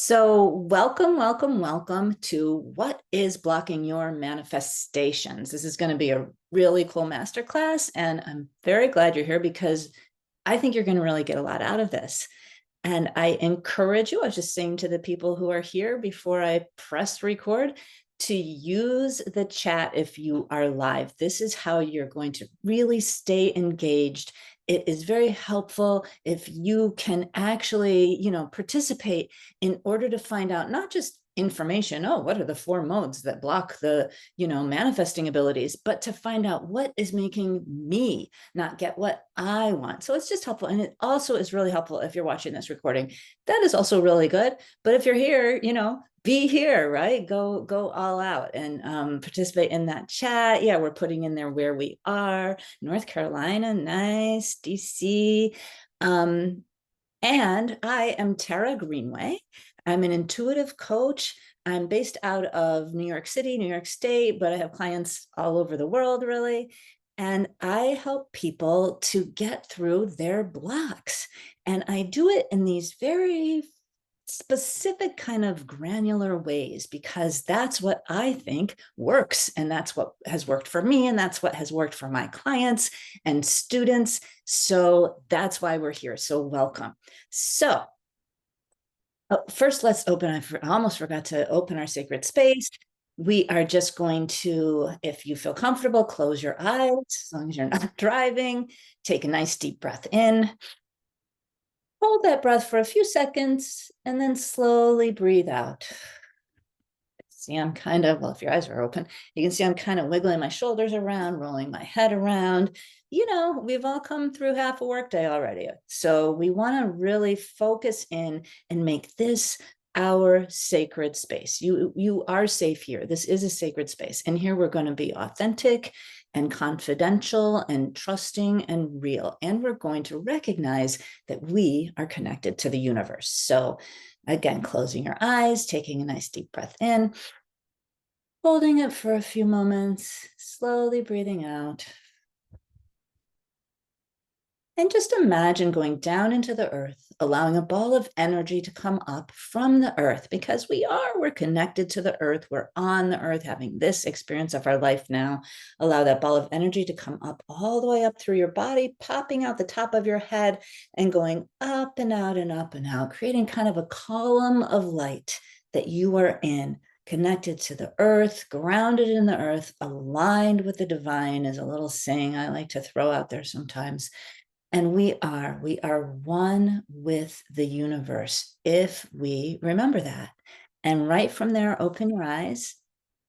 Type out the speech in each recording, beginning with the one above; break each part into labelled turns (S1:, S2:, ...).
S1: So, welcome to What is Blocking Your Manifestations? This is going to be a really cool masterclass, and I'm very glad you're here because I think you're going to really get a lot out of this. And I encourage you, I was just saying to the people who are here before I press record, to use the chat if you are live. This is how you're going to really stay engaged. It is very helpful if you can actually, participate in order to find out not just information, oh, what are the 4 modes that block the, manifesting abilities, but to find out what is making me not get what I want. So it's just helpful. And it also is really helpful if you're watching this recording. That is also really good. But if you're here, be here, right? Go all out and participate in that chat. Yeah, we're putting in there where we are. North Carolina, nice. DC. And I am Tara Greenway. I'm an intuitive coach. I'm based out of New York City, New York State, but I have clients all over the world, really. And I help people to get through their blocks. And I do it in these very specific kind of granular ways because that's what I think works, and that's what has worked for me, and that's what has worked for my clients and students. So that's why we're here. So welcome. So first, let's open. I almost forgot to open our sacred space. We are just going to, if you feel comfortable, close your eyes as long as you're not driving. Take a nice deep breath in. Hold that breath for a few seconds and then slowly breathe out. See, I'm kind of, well, if your eyes are open, you can see I'm kind of wiggling my shoulders around, rolling my head around. We've all come through half a workday already. So we want to really focus in and make this our sacred space. You are safe here. This is a sacred space. And here we're going to be authentic and confidential and trusting and real. And we're going to recognize that we are connected to the universe. So again, closing your eyes, taking a nice deep breath in, holding it for a few moments, slowly breathing out. And just imagine going down into the earth, allowing a ball of energy to come up from the earth, because we're connected to the earth. We're on the earth having this experience of our life now. Allow that ball of energy to come up all the way up through your body, popping out the top of your head and going up and out and up and out, creating kind of a column of light that you are in, connected to the earth, grounded in the earth, aligned with the divine is a little saying I like to throw out there sometimes. And we are one with the universe if we remember that. And right from there, open your eyes.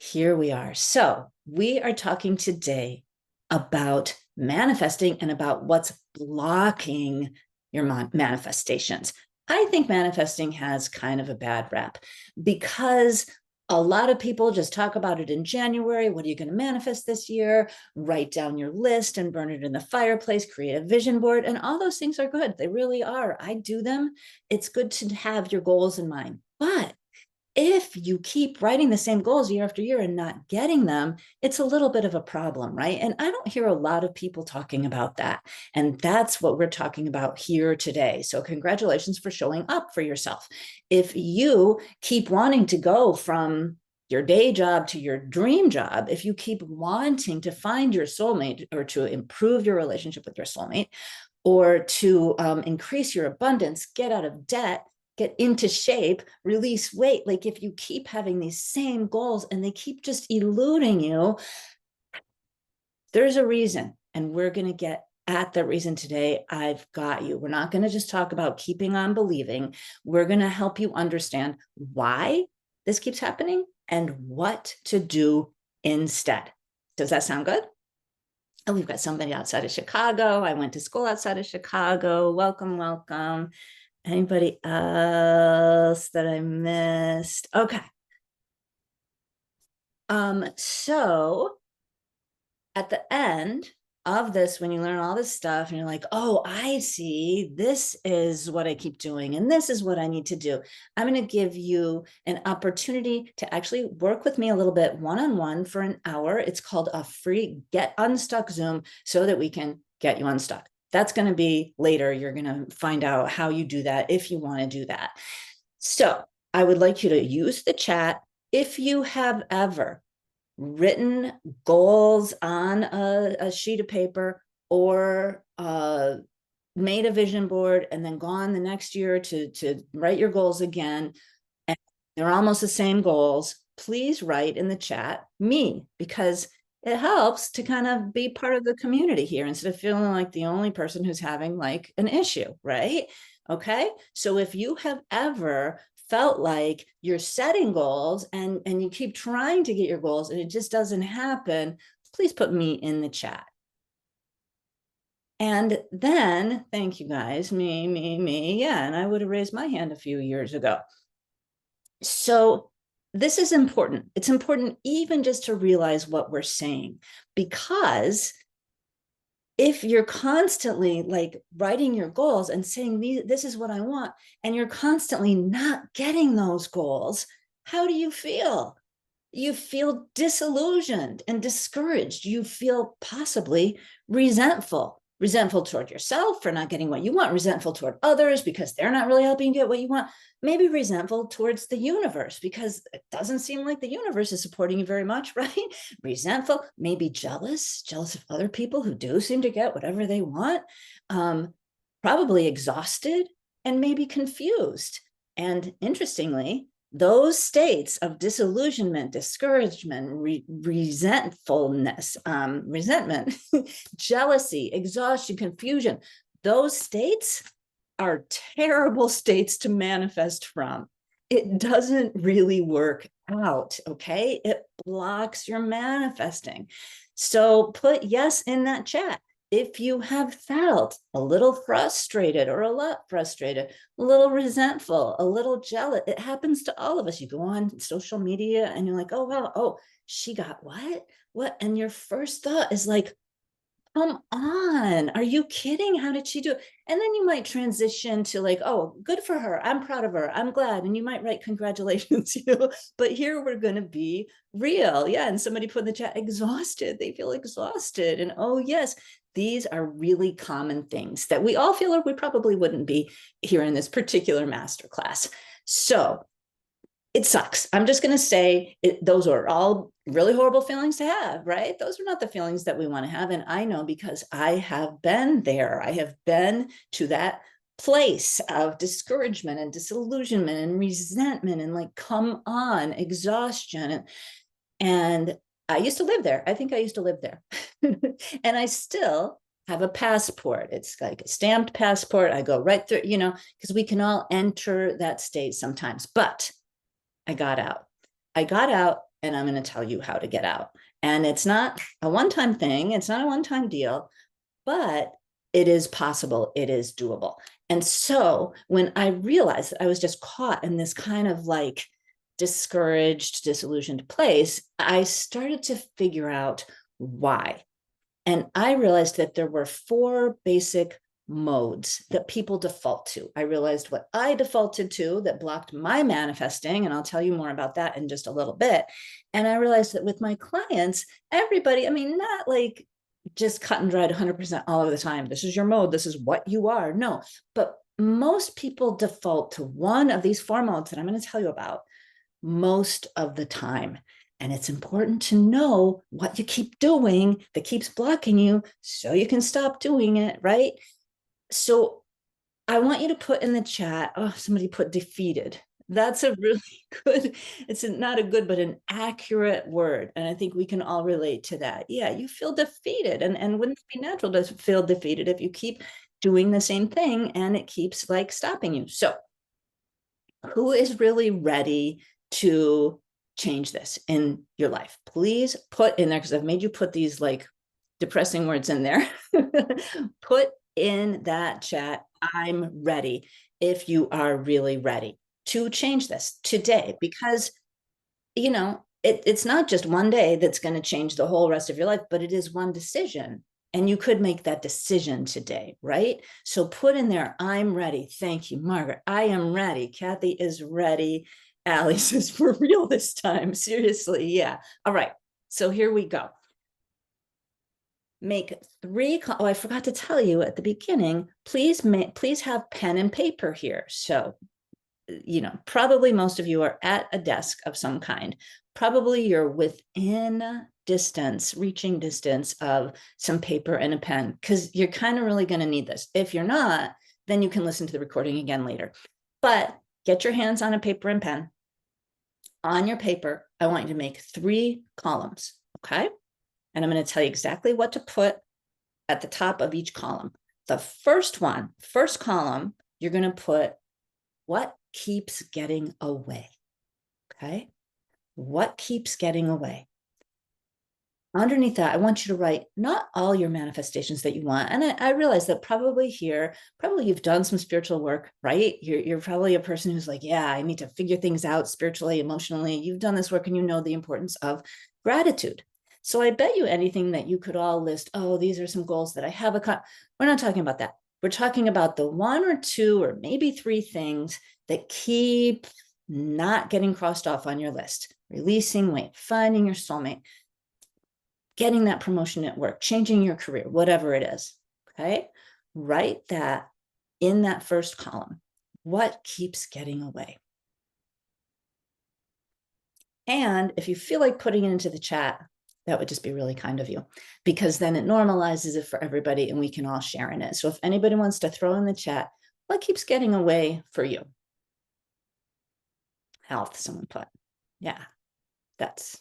S1: Here we are. So we are talking today about manifesting and about what's blocking your manifestations. I think manifesting has kind of a bad rap because a lot of people just talk about it in January. What are you going to manifest this year? Write down your list and burn it in the fireplace, create a vision board. And all those things are good. They really are. I do them. It's good to have your goals in mind. But if you keep writing the same goals year after year and not getting them, it's a little bit of a problem, right? And I don't hear a lot of people talking about that. And that's what we're talking about here today. So congratulations for showing up for yourself. If you keep wanting to go from your day job to your dream job, if you keep wanting to find your soulmate or to improve your relationship with your soulmate, or to increase your abundance, get out of debt, get into shape, release weight. Like if you keep having these same goals and they keep just eluding you, there's a reason. And we're going to get at the reason today. I've got you. We're not going to just talk about keeping on believing. We're going to help you understand why this keeps happening and what to do instead. Does that sound good? Oh, we've got somebody outside of Chicago. I went to school outside of Chicago. Welcome, welcome. Anybody else that I missed? Okay. So at the end of this, when you learn all this stuff and you're like, oh, I see, this is what I keep doing, and this is what I need to do. I'm going to give you an opportunity to actually work with me a little bit one-on-one for an hour. It's called a free Get Unstuck Zoom so that we can get you unstuck. That's going to be later. You're going to find out how you do that if you want to do that. So I would like you to use the chat. If you have ever written goals on a sheet of paper or made a vision board and then gone the next year to write your goals again, and they're almost the same goals, please write in the chat me, because it helps to kind of be part of the community here instead of feeling like the only person who's having like an issue, right? Okay. So if you have ever felt like you're setting goals and you keep trying to get your goals and it just doesn't happen, please put me in the chat. And then, thank you guys, me. Yeah, and I would have raised my hand a few years ago. So this is important. It's important even just to realize what we're saying, because if you're constantly like writing your goals and saying, this is what I want, and you're constantly not getting those goals, how do you feel? You feel disillusioned and discouraged. You feel possibly resentful toward yourself for not getting what you want, resentful toward others because they're not really helping you get what you want, maybe resentful towards the universe because it doesn't seem like the universe is supporting you very much, right? Resentful, maybe jealous of other people who do seem to get whatever they want, probably exhausted and maybe confused. And interestingly, those states of disillusionment, discouragement, resentfulness, resentment, jealousy, exhaustion, confusion, those states are terrible states to manifest from. It doesn't really work out, okay? It blocks your manifesting. So put yes in that chat. If you have felt a little frustrated or a lot frustrated, a little resentful, a little jealous, it happens to all of us. You go on social media and you're like, oh, wow, oh, she got what? What? And your first thought is like, come on, are you kidding? How did she do it? And then you might transition to like, oh, good for her. I'm proud of her. I'm glad. And you might write congratulations, but here we're going to be real. Yeah. And somebody put in the chat, exhausted. They feel exhausted. And oh, yes, these are really common things that we all feel, or we probably wouldn't be here in this particular masterclass. So it sucks. I'm just going to say those are all really horrible feelings to have, right? Those are not the feelings that we want to have. And I know because I have been there. I have been to that place of discouragement and disillusionment and resentment and like, come on, exhaustion. And I used to live there. I think I used to live there. And I still have a passport. It's like a stamped passport. I go right through, because we can all enter that state sometimes. But I got out. And I'm going to tell you how to get out. And it's not a one-time thing. It's not a one-time deal, but it is possible. It is doable. And so when I realized that I was just caught in this kind of like discouraged, disillusioned place, I started to figure out why. And I realized that there were 4 basic modes that people default to. I realized what I defaulted to that blocked my manifesting, and I'll tell you more about that in just a little bit. And I realized that with my clients, everybody, I mean, not like just cut and dried 100% all of the time. This is your mode. This is what you are. No, but most people default to one of these 4 modes that I'm going to tell you about most of the time. And it's important to know what you keep doing that keeps blocking you so you can stop doing it, right? So I want you to put in the chat, oh, somebody put defeated. That's a really good, it's not a good, but an accurate word. And I think we can all relate to that. Yeah, you feel defeated. And wouldn't it be natural to feel defeated if you keep doing the same thing and it keeps like stopping you? So who is really ready to change this in your life? Please put in there, because I've made you put these like depressing words in there. Put in that chat, I'm ready, if you are really ready to change this today, because it's not just one day that's going to change the whole rest of your life, but it is one decision. And you could make that decision today, right? So put in there, I'm ready. Thank you, Margaret. I am ready. Kathy is ready. Allie says, for real this time. Seriously, yeah. All right. So here we go. Make 3. Oh, I forgot to tell you at the beginning, please have pen and paper here. So probably most of you are at a desk of some kind. Probably you're within reaching distance of some paper and a pen, because you're kind of really going to need this. If you're not, then you can listen to the recording again later. But get your hands on a paper and pen. On your paper, I want you to make 3 columns, okay? And I'm going to tell you exactly what to put at the top of each column. The first column, you're going to put what keeps getting away, okay? What keeps getting away? Underneath that, I want you to write not all your manifestations that you want. And I realize that probably you've done some spiritual work, right? You're probably a person who's like, yeah, I need to figure things out spiritually, emotionally. You've done this work and you know the importance of gratitude. So I bet you anything that you could all list, oh, these are some goals that I have. We're not talking about that. We're talking about the 1 or 2 or maybe 3 things that keep not getting crossed off on your list. Releasing weight, finding your soulmate, getting that promotion at work, changing your career, whatever it is, okay? Write that in that first column. What keeps getting away? And if you feel like putting it into the chat, that would just be really kind of you, because then it normalizes it for everybody and we can all share in it. So if anybody wants to throw in the chat, what keeps getting away for you? Health, someone put. Yeah, that's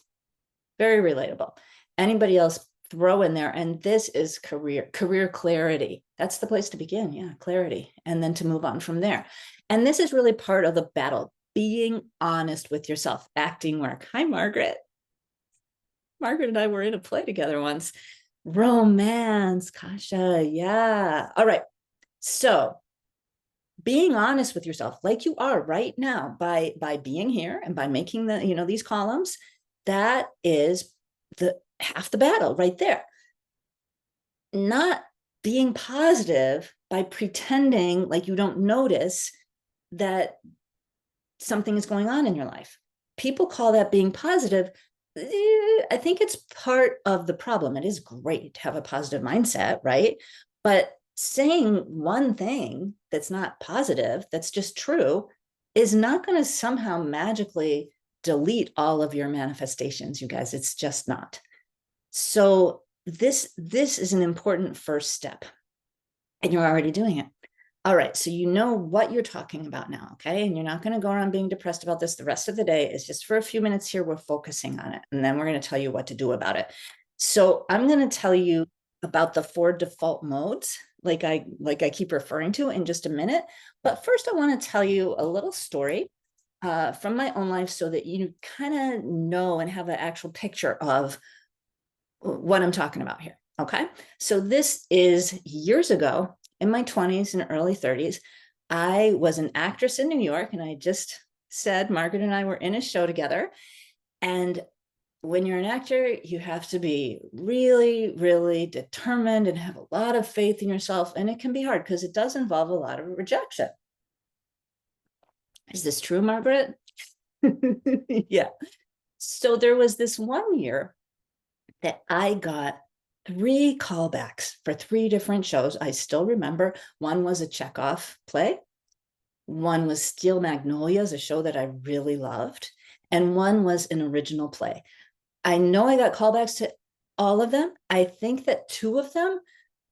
S1: very relatable. Anybody else throw in there? And this is career clarity. That's the place to begin. Yeah, clarity. And then to move on from there. And this is really part of the battle, being honest with yourself, acting work. Hi, Margaret. Margaret and I were in a play together once. Romance, Kasha. Yeah. All right. So being honest with yourself, like you are right now, by being here and by making these columns, that is half the battle right there. Not being positive by pretending like you don't notice that something is going on in your life. People call that being positive. I think it's part of the problem. It is great to have a positive mindset, right? But saying one thing that's not positive, that's just true, is not going to somehow magically delete all of your manifestations, you guys. It's just not. So this is an important first step, and you're already doing it. All right, so you know what you're talking about now, okay? And you're not going to go around being depressed about this the rest of the day. It's just for a few minutes here, we're focusing on it, and then we're going to tell you what to do about it. So I'm going to tell you about the 4 default modes, like I keep referring to, in just a minute. But first, I want to tell you a little story from my own life so that you kind of know and have an actual picture of what I'm talking about here, okay? So this is years ago, in my 20s and early 30s. I was an actress in New York, and I just said Margaret and I were in a show together. And when you're an actor, you have to be really, really determined and have a lot of faith in yourself. And it can be hard because it does involve a lot of rejection. Is this true, Margaret? Yeah. So there was this one year that I got 3 callbacks for 3 different shows. I still remember. One was a Chekhov play. One was Steel Magnolias, a show that I really loved. And one was an original play. I know I got callbacks to all of them. I think that 2 of them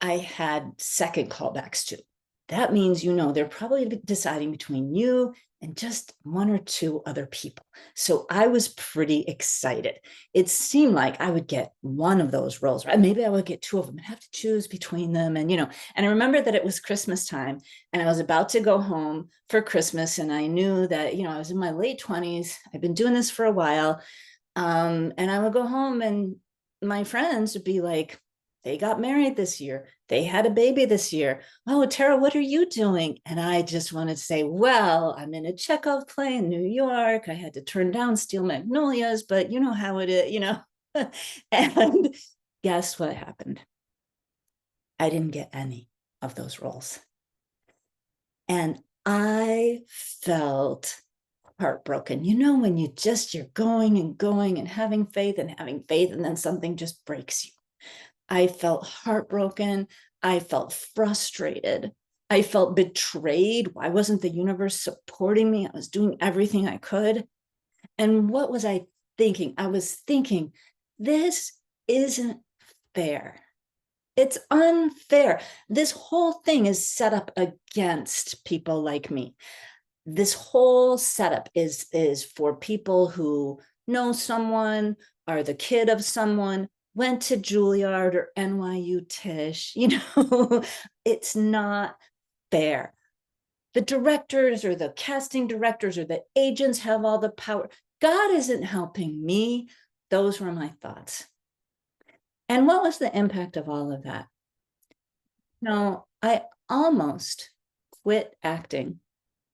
S1: I had second callbacks to. That means, they're probably deciding between you and just 1 or 2 other people. So I was pretty excited. It seemed like I would get one of those roles, right? Maybe I would get 2 of them and have to choose between them. And, and I remember that it was Christmas time and I was about to go home for Christmas. And I knew that, I was in my late 20s. I've been doing this for a while. And I would go home and my friends would be like, they got married this year. They had a baby this year. Oh, Tara, what are you doing? And I just wanted to say, well, I'm in a Chekhov play in New York. I had to turn down Steel Magnolias, but you know how it is, And guess what happened? I didn't get any of those roles. And I felt heartbroken. When you're going and going and having faith, and then something just breaks you. I felt heartbroken. I felt frustrated. I felt betrayed. Why wasn't the universe supporting me? I was doing everything I could. And what was I thinking? I was thinking, this isn't fair. It's unfair. This whole thing is set up against people like me. This whole setup is for people who know someone, are the kid of someone, went to Juilliard or NYU Tisch. It's not fair. The directors or the casting directors or the agents have all the power. God isn't helping me. Those were my thoughts. And what was the impact of all of that? No, I almost quit acting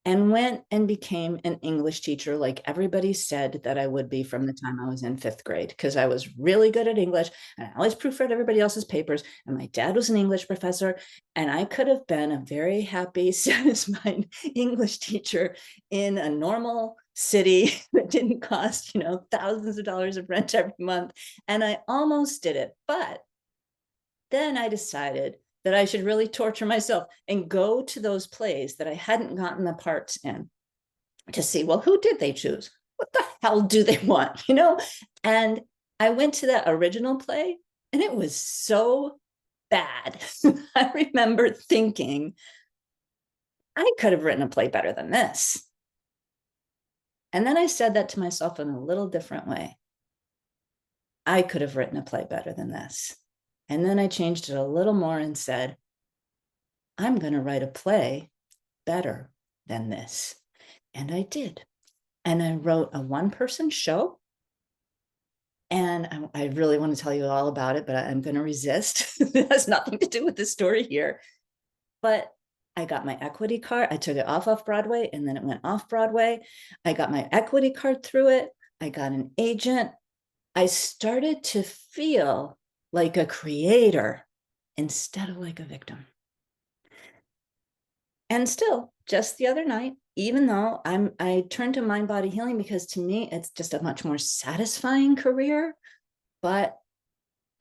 S1: and went and became an English teacher, like everybody said that I would be from the time I was in fifth grade, because I was really good at English and I always proofread everybody else's papers. And my dad was an English professor, and I could have been a very happy, satisfied English teacher in a normal city that didn't cost, thousands of dollars of rent every month. And I almost did it. But then I decided that I should really torture myself and go to those plays that I hadn't gotten the parts in to see, well, who did they choose? What the hell do they want? And I went to that original play and it was so bad. I remember thinking, I could have written a play better than this. And then I said that to myself in a little different way. I could have written a play better than this. And then I changed it a little more and said, I'm going to write a play better than this. And I did. And I wrote a one-person show. And I really want to tell you all about it, but I'm going to resist. It has nothing to do with the story here. But I got my equity card. I took it off Broadway, and then it went off Broadway. I got my equity card through it. I got an agent. I started to feel like a creator instead of like a victim. And still, just the other night, even though I turned to mind body healing because to me it's just a much more satisfying career, but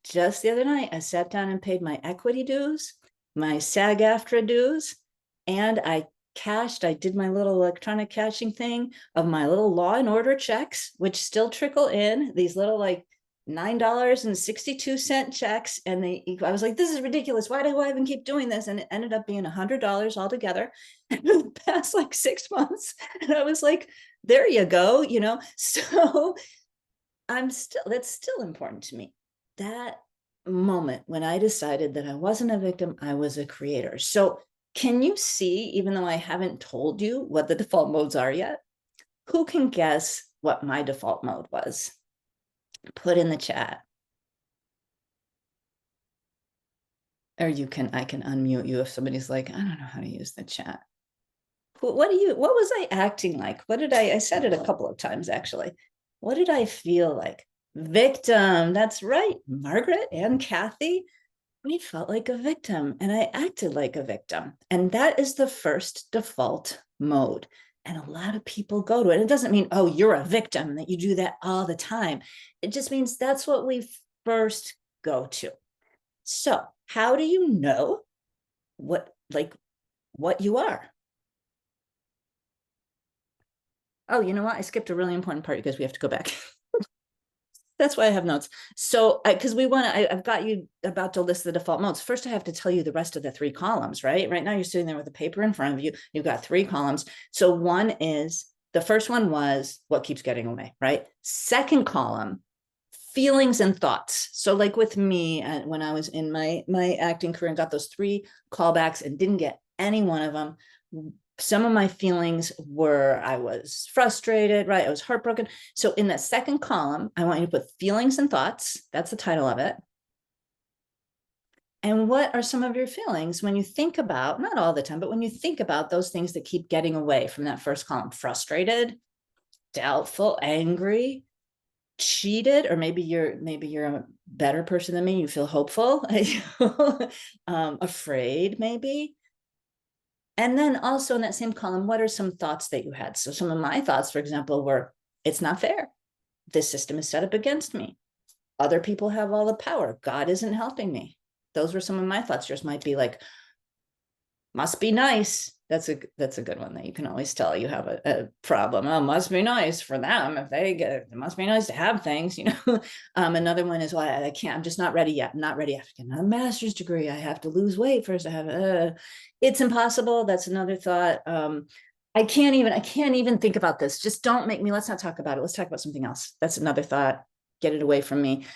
S1: just the other night I sat down and paid my equity dues, my SAG-AFTRA dues, and I did my little electronic cashing thing of my little Law and Order checks, which still trickle in, these little like $9.62 checks. And I was like, this is ridiculous. Why do I even keep doing this? And it ended up being $100 altogether in the past like 6 months. And I was like, there you go, So that's still important to me. That moment when I decided that I wasn't a victim, I was a creator. So can you see, even though I haven't told you what the default modes are yet, who can guess what my default mode was? Put in the chat. Or I can unmute you if somebody's like, I don't know how to use the chat. What was I acting like? I said it a couple of times actually. What did I feel like? Victim. That's right. Margaret and Kathy, we felt like a victim and I acted like a victim. And that is the first default mode. And a lot of people go to it. It doesn't mean, oh, you're a victim, that you do that all the time. It just means that's what we first go to. So how do you know what you are? Oh, you know what? I skipped a really important part because we have to go back. That's why I have notes. So, because I've got you about to list the default modes. First, I have to tell you the rest of the 3 columns, right? Right now, you're sitting there with a paper in front of you. You've got 3 columns. So the first one was what keeps getting away, right? Second column, feelings and thoughts. So like with me, when I was in my acting career and got those 3 callbacks and didn't get any one of them, some of my feelings were, I was frustrated, right? I was heartbroken. So in that second column, I want you to put feelings and thoughts. That's the title of it. And what are some of your feelings when you think about, not all the time, but when you think about those things that keep getting away from that first column? Frustrated, doubtful, angry, cheated, or maybe you're a better person than me. You feel hopeful, afraid, maybe. And then also in that same column, what are some thoughts that you had? So some of my thoughts, for example, were, it's not fair. This system is set up against me. Other people have all the power. God isn't helping me. Those were some of my thoughts. Yours might be like, Must be nice. That's a good one that you can always tell you have a problem. Oh, must be nice for them if they get it. It must be nice to have things, you know. Another one is why I can't. I'm just not ready yet. I'm not ready. I have to get a master's degree. I have to lose weight first. I have. It's impossible. That's another thought. I can't even think about this. Just don't make me. Let's not talk about it. Let's talk about something else. That's another thought. Get it away from me.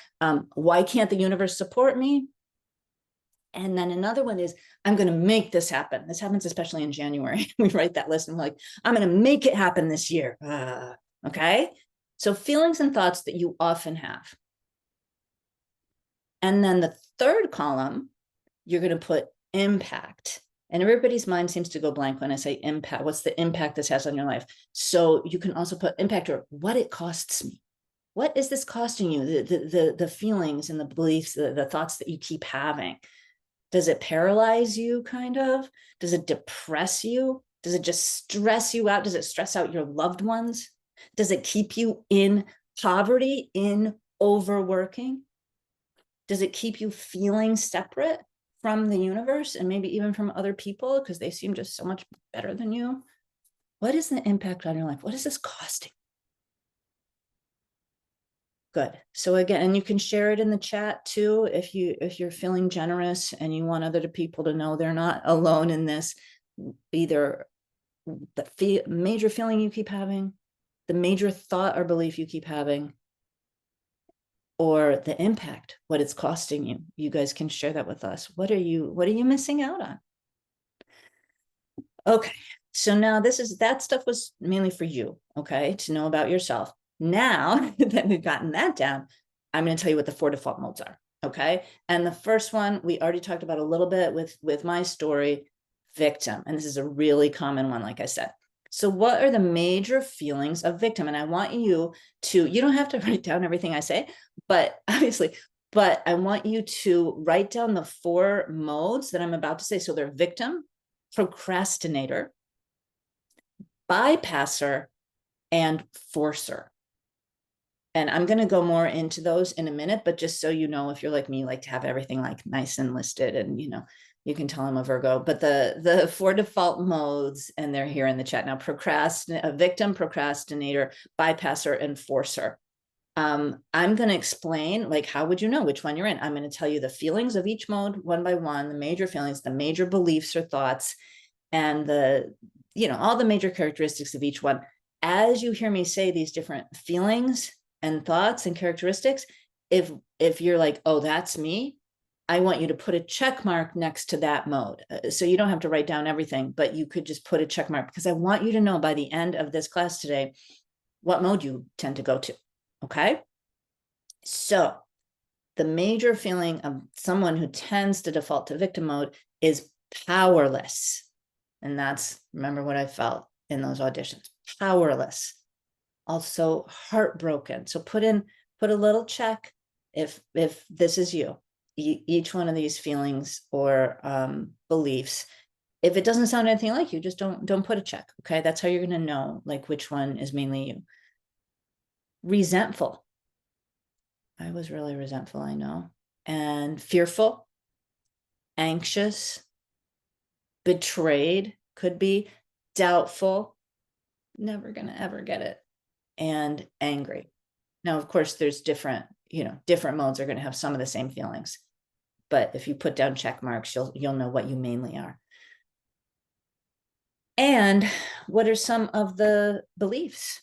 S1: Why can't the universe support me? And then another one is, I'm going to make this happen. This happens especially in January. We write that list and we're like, I'm going to make it happen this year. Okay. So feelings and thoughts that you often have. And then the third column, you're going to put impact. And everybody's mind seems to go blank when I say impact. What's the impact this has on your life? So you can also put impact or what it costs me. What is this costing you? The feelings and the beliefs, the thoughts that you keep having. Does it paralyze you, kind of? Does it depress you? Does it just stress you out? Does it stress out your loved ones? Does it keep you in poverty, in overworking? Does it keep you feeling separate from the universe and maybe even from other people because they seem just so much better than you? What is the impact on your life? What is this costing? Good. So again, and you can share it in the chat too if you're feeling generous and you want other people to know they're not alone in this. Either the major feeling you keep having, the major thought or belief you keep having, or the impact, what it's costing you. You guys can share that with us. What are you missing out on? Okay. So now that stuff was mainly for you, okay, to know about yourself. Now that we've gotten that down, I'm going to tell you what the 4 default modes are. Okay. And the first one we already talked about a little bit with my story, victim. And this is a really common one, like I said. So what are the major feelings of victim? And I want you don't have to write down everything I say, but obviously, but I want you to write down the 4 modes that I'm about to say. So they're victim, procrastinator, bypasser, and forcer. And I'm going to go more into those in a minute, but just so you know, if you're like me, you like to have everything like nice and listed and, you can tell I'm a Virgo, but the 4 default modes, and they're here in the chat now: victim, procrastinator, bypasser, and forcer. I'm going to explain, like, how would you know which one you're in? I'm going to tell you the feelings of each mode one by one, the major feelings, the major beliefs or thoughts, and all the major characteristics of each one. As you hear me say these different feelings and thoughts and characteristics, if you're like, oh, that's me, I want you to put a check mark next to that mode. So you don't have to write down everything, but you could just put a check mark, because I want you to know by the end of this class today what mode you tend to go to. Okay. So the major feeling of someone who tends to default to victim mode is powerless. And that's, remember what I felt in those auditions, powerless. Also heartbroken. So put a little check if this is you, each one of these feelings or beliefs. If it doesn't sound anything like you, just don't put a check. Okay. That's how you're going to know like which one is mainly you. Resentful. I was really resentful, I know. And fearful, anxious, betrayed, could be, doubtful, never gonna ever get it, and angry. Now, of course, there's different modes are going to have some of the same feelings, but if you put down check marks, you'll know what you mainly are. And what are some of the beliefs?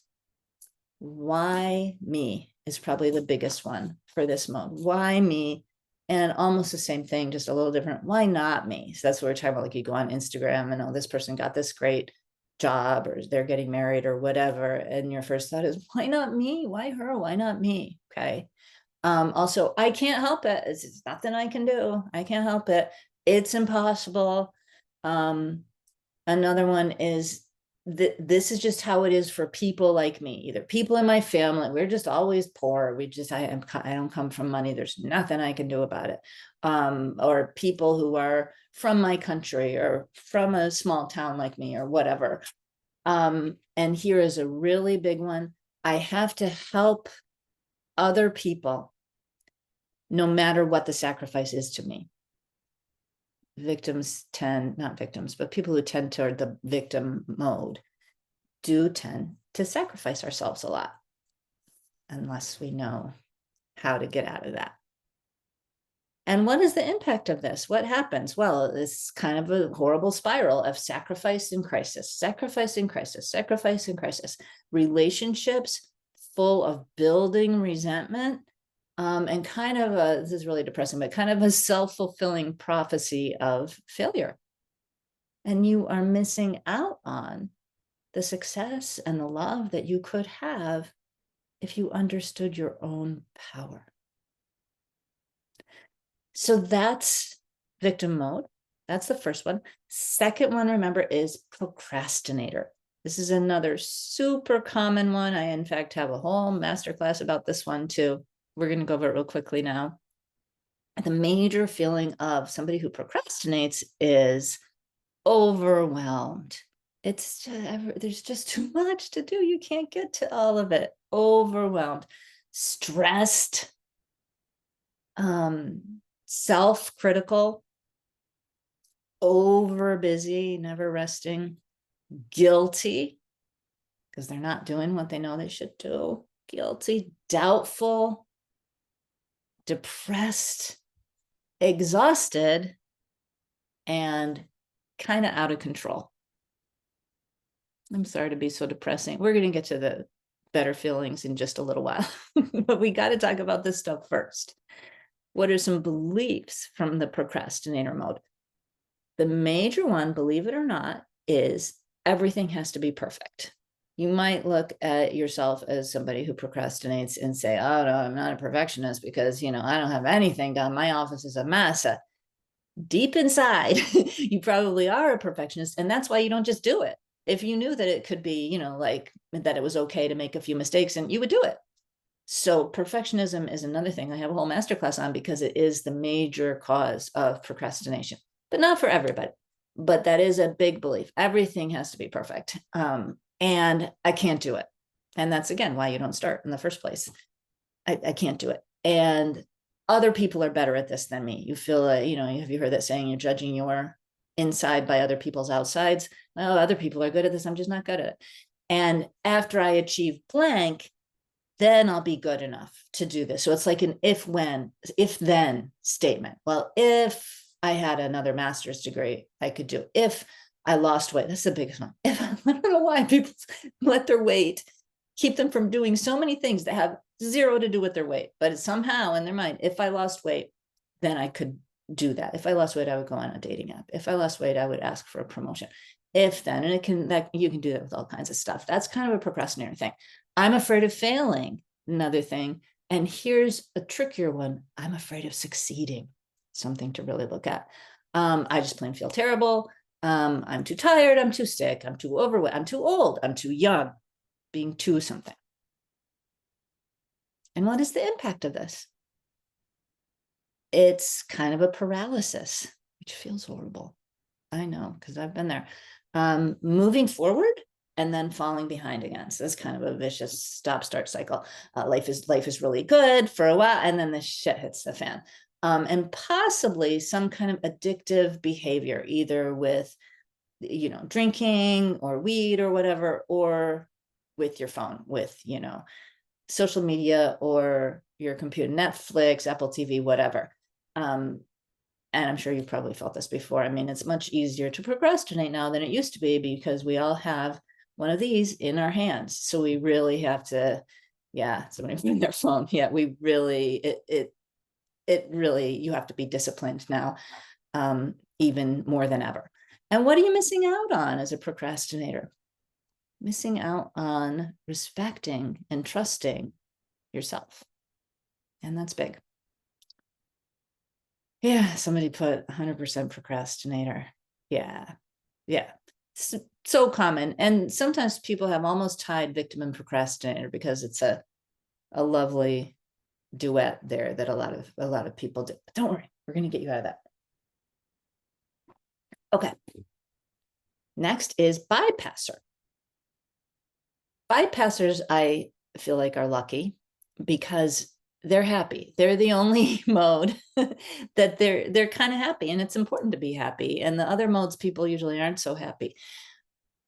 S1: Why me is probably the biggest one for this mode. Why me? And almost the same thing, just a little different. Why not me? So that's what we're talking about. Like, you go on Instagram and, oh, this person got this great job, or they're getting married or whatever, and your first thought is, why not me? Why her? Why not me? Okay. Also, I can't help it. It's nothing I can do. I can't help it. It's impossible. Another one is this is just how it is for people like me, either people in my family. We're just always poor. I don't come from money. There's nothing I can do about it. Or people who are from my country or from a small town like me or whatever. And here is a really big one. I have to help other people no matter what the sacrifice is to me. victims tend, not victims, but people who tend toward the victim mode do tend to sacrifice ourselves a lot, unless we know how to get out of that. And what is the impact of this? What happens? Well, it's kind of a horrible spiral of sacrifice and crisis, sacrifice and crisis, sacrifice and crisis. Relationships full of building resentment, and kind of a, this is really depressing, but kind of a self-fulfilling prophecy of failure. And you are missing out on the success and the love that you could have if you understood your own power. So that's victim mode. That's the first one. Second one, remember, is procrastinator. This is another super common one. I, in fact, have a whole masterclass about this one too. We're going to go over it real quickly now. The major feeling of somebody who procrastinates is overwhelmed. It's just, there's just too much to do. You can't get to all of it. Overwhelmed, stressed, self-critical, over busy, never resting, guilty because they're not doing what they know they should do, guilty, doubtful, depressed, exhausted, and kind of out of control. I'm sorry to be so depressing. We're going to get to the better feelings in just a little while, but we got to talk about this stuff first. What are some beliefs from the procrastinator mode? The major one, believe it or not, is everything has to be perfect. You might look at yourself as somebody who procrastinates and say, oh, no, I'm not a perfectionist because, you know, I don't have anything done. My office is a mess. Deep inside, you probably are a perfectionist, and that's why you don't just do it. If you knew that it could be, you know, like that it was okay to make a few mistakes, and you would do it. So perfectionism is another thing I have a whole masterclass on because it is the major cause of procrastination, but not for everybody. But that is a big belief. Everything has to be perfect. And I can't do it. And that's, again, why you don't start in the first place. I can't do it. And other people are better at this than me. You feel like, you know, have you heard that saying, you're judging your inside by other people's outsides? Oh, other people are good at this. I'm just not good at it. And after I achieve blank, then I'll be good enough to do this. So it's like an if then statement. Well, if I had another master's degree, I could do it. If I lost weight, that's the biggest one. If I don't know why people let their weight keep them from doing so many things that have zero to do with their weight, but it's somehow in their mind, if I lost weight, then I could do that. If I lost weight, I would go on a dating app. If I lost weight, I would ask for a promotion. If then, and it can, that you can do that with all kinds of stuff. That's kind of a procrastinator thing. I'm afraid of failing, another thing. And here's a trickier one. I'm afraid of succeeding, something to really look at. I just plain feel terrible. I'm too tired. I'm too sick. I'm too overweight. I'm too old. I'm too young, being too something. And what is the impact of this? It's kind of a paralysis, which feels horrible. I know, because I've been there. Moving forward and then falling behind again. So it's kind of a vicious stop-start cycle. Life is really good for a while, and then the shit hits the fan. And possibly some kind of addictive behavior, either with, you know, drinking or weed or whatever, or with your phone, with, you know, social media or your computer, Netflix, Apple TV, whatever. And I'm sure you've probably felt this before. I mean, it's much easier to procrastinate now than it used to be because we all have one of these in our hands. So we really have to, yeah, somebody bring their phone. Yeah, we really, it really, you have to be disciplined now, even more than ever. And what are you missing out on as a procrastinator? Missing out on respecting and trusting yourself. And that's big. Yeah, somebody put 100% procrastinator. Yeah, yeah. So common. And sometimes people have almost tied victim and procrastinator because it's a lovely duet there that a lot of people do. But don't worry, we're going to get you out of that. Okay. Next is bypasser. Bypassers, I feel like, are lucky because they're happy. They're the only mode that they're kind of happy, and it's important to be happy. And the other modes, people usually aren't so happy.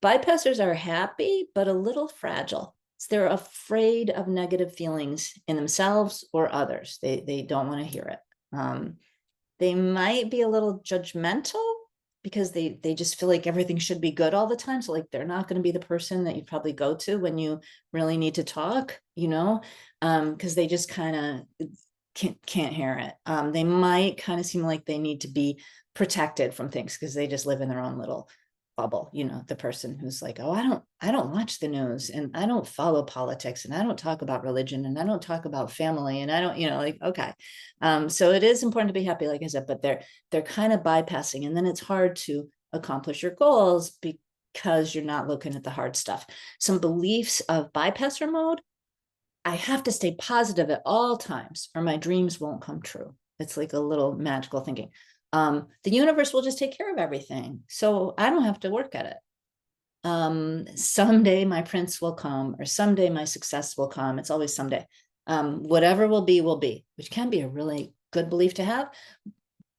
S1: Bypassers are happy, but a little fragile. They're afraid of negative feelings in themselves or others. They don't want to hear it. They might be a little judgmental because they just feel like everything should be good all the time. So like they're not going to be the person that you probably go to when you really need to talk, because they just kind of can't hear it. They might kind of seem like they need to be protected from things because they just live in their own little bubble. The person who's like, oh, I don't watch the news, and I don't follow politics, and I don't talk about religion, and I don't talk about family, and I don't, like, okay. So it is important to be happy, like I said, but they're kind of bypassing, and then it's hard to accomplish your goals because you're not looking at the hard stuff. Some beliefs of bypasser mode: I have to stay positive at all times or my dreams won't come true. It's like a little magical thinking. The universe will just take care of everything, so I don't have to work at it. Someday my prince will come, or someday my success will come. It's always someday. Whatever will be, which can be a really good belief to have,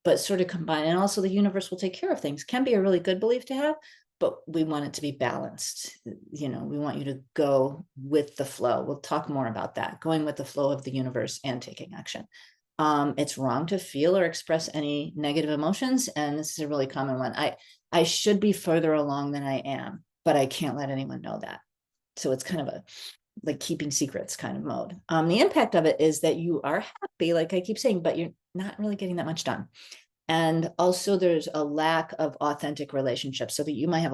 S1: but sort of combined. And also the universe will take care of things can be a really good belief to have, but we want it to be balanced. We want you to go with the flow. We'll talk more about that, going with the flow of the universe and taking action. It's wrong to feel or express any negative emotions, and this is a really common one. I should be further along than I am, but I can't let anyone know that. So it's kind of a like keeping secrets kind of mode. The impact of it is that you are happy, like I keep saying, but you're not really getting that much done. And also there's a lack of authentic relationships, so that you might have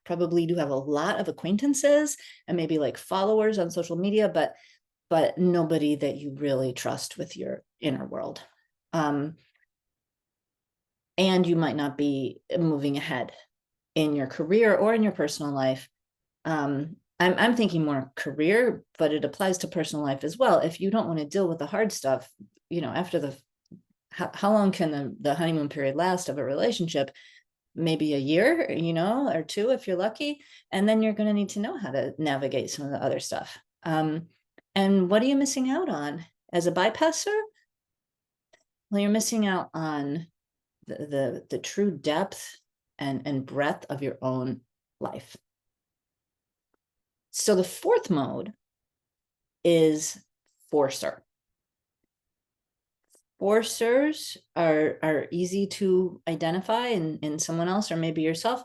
S1: probably do have a lot of acquaintances and maybe like followers on social media, but nobody that you really trust with your inner world. And you might not be moving ahead in your career or in your personal life. I'm thinking more career, but it applies to personal life as well. If you don't want to deal with the hard stuff, after how long can the honeymoon period last of a relationship? Maybe a year, or two, if you're lucky. And then you're going to need to know how to navigate some of the other stuff. And what are you missing out on as a bypasser? Well, you're missing out on the true depth and breadth of your own life. So the fourth mode is forcer. Forcers are easy to identify in someone else or maybe yourself.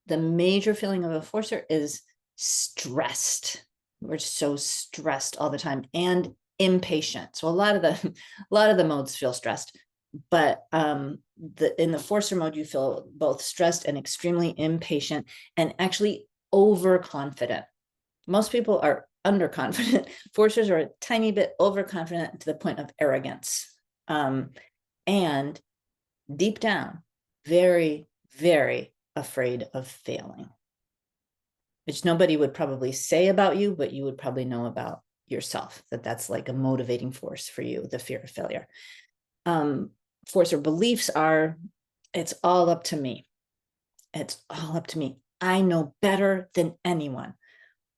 S1: The major feeling of a forcer is stressed. We're so stressed all the time and impatient. So a lot of the modes feel stressed, but in the forcer mode, you feel both stressed and extremely impatient and actually overconfident. Most people are underconfident. Forcers are a tiny bit overconfident to the point of arrogance. And deep down, very, very afraid of failing, which nobody would probably say about you, but you would probably know about yourself, that's like a motivating force for you, the fear of failure. Forcer beliefs are, it's all up to me. It's all up to me. I know better than anyone.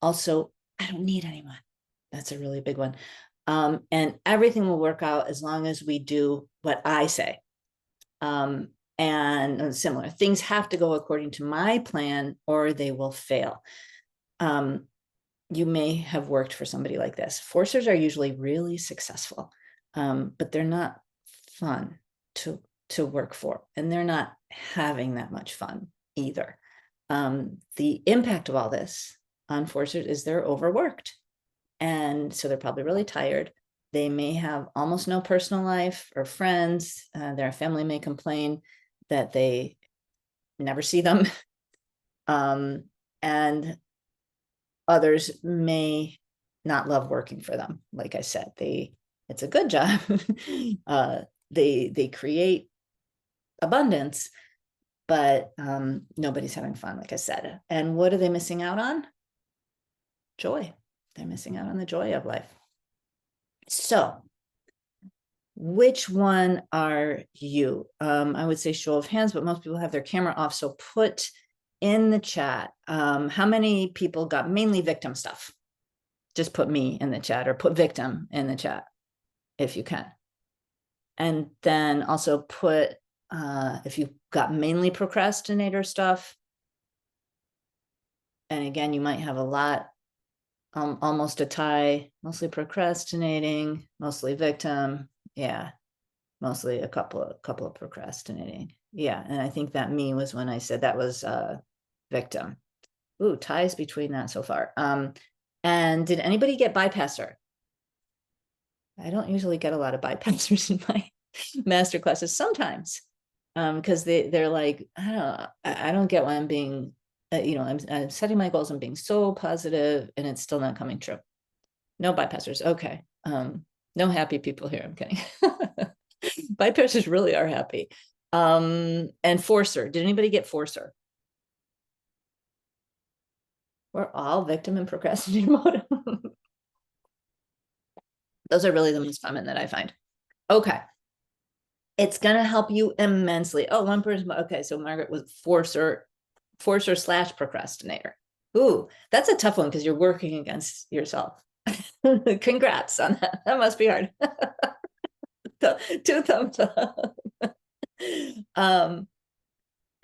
S1: Also, I don't need anyone. That's a really big one. And everything will work out as long as we do what I say. And similar things have to go according to my plan or they will fail. You may have worked for somebody like this. Forcers are usually really successful, but they're not fun to work for, and they're not having that much fun either. The impact of all this on forcers is they're overworked. And so they're probably really tired. They may have almost no personal life or friends. Their family may complain that they never see them. And others may not love working for them. Like I said, it's a good job. They create abundance, but nobody's having fun, like I said. And what are they missing out on? Joy. They're missing out on the joy of life. So which one are you? I would say show of hands, but most people have their camera off. So put in the chat, how many people got mainly victim stuff? Just put me in the chat or put victim in the chat. if you can. And then also put, if you've got mainly procrastinator stuff, and again, you might have a lot, almost a tie, mostly procrastinating, mostly victim. Yeah, mostly a couple of procrastinating. Yeah, and I think that me was when I said that was victim. Ooh, ties between that so far. And did anybody get bypasser? I don't usually get a lot of bypassers in my master classes sometimes, because they're like, I don't get why I'm being, I'm setting my goals and being so positive and it's still not coming true. No bypassers. Okay. No happy people here. I'm kidding. Bypassers really are happy. And forcer. Did anybody get forcer? We're all victim and procrastinator mode. Those are really the most common that I find. Okay. It's going to help you immensely. Oh, one person. Okay. So Margaret was forcer / procrastinator. Ooh, that's a tough one because you're working against yourself. Congrats on that. That must be hard. 2 thumbs up.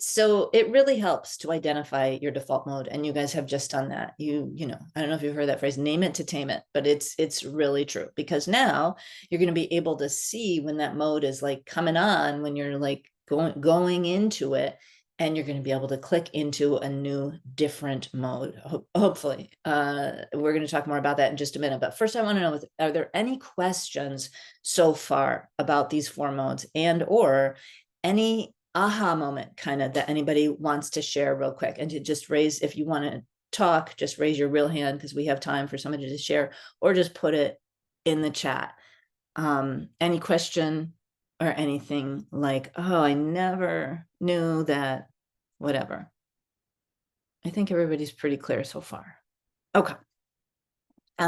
S1: So it really helps to identify your default mode, and you guys have just done that. I don't know if you've heard that phrase, name it to tame it, but it's really true, because now you're going to be able to see when that mode is like coming on, when you're like going into it, and you're going to be able to click into a new, different mode, hopefully. We're going to talk more about that in just a minute, but first I want to know, are there any questions so far about these 4 modes, and or any aha moment kind of that anybody wants to share real quick? And to just raise, if you want to talk, just raise your real hand, because we have time for somebody to share, or just put it in the chat. Any question or anything like, oh, I never knew that, whatever. I think everybody's pretty clear so far. Okay.